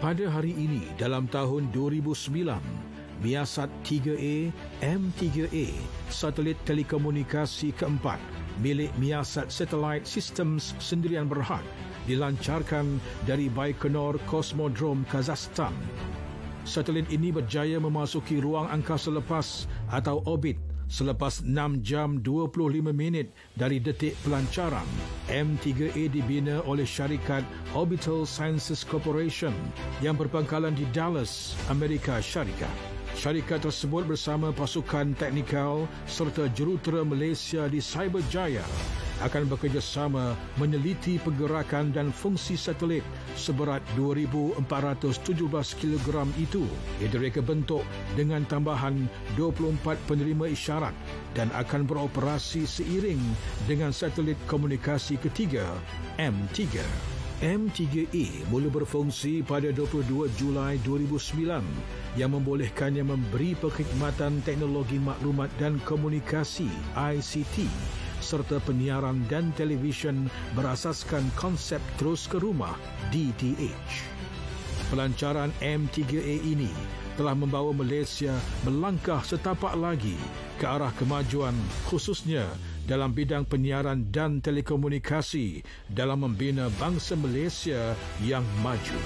Pada hari ini dalam tahun 2009, Miasat 3A M3A, satelit telekomunikasi keempat milik Miasat Satellite Systems Sendirian Berhad, dilancarkan dari Baikonur Cosmodrome, Kazakhstan. Satelit ini berjaya memasuki ruang angkasa lepas atau orbit selepas 6 jam 25 minit dari detik pelancaran. M3A dibina oleh syarikat Orbital Sciences Corporation yang berpangkalan di Dallas, Amerika Syarikat. Syarikat tersebut bersama pasukan teknikal serta jurutera Malaysia di Cyberjaya akan bekerjasama meneliti pergerakan dan fungsi satelit seberat 2,417 kg itu. Ia direka bentuk dengan tambahan 24 penerima isyarat dan akan beroperasi seiring dengan satelit komunikasi ketiga M3. M3A mula berfungsi pada 22 Julai 2009 yang membolehkannya memberi perkhidmatan teknologi maklumat dan komunikasi ICT serta penyiaran dan televisyen berasaskan konsep terus ke rumah DTH. Pelancaran M3A ini telah membawa Malaysia melangkah setapak lagi ke arah kemajuan, khususnya dalam bidang penyiaran dan telekomunikasi dalam membina bangsa Malaysia yang maju.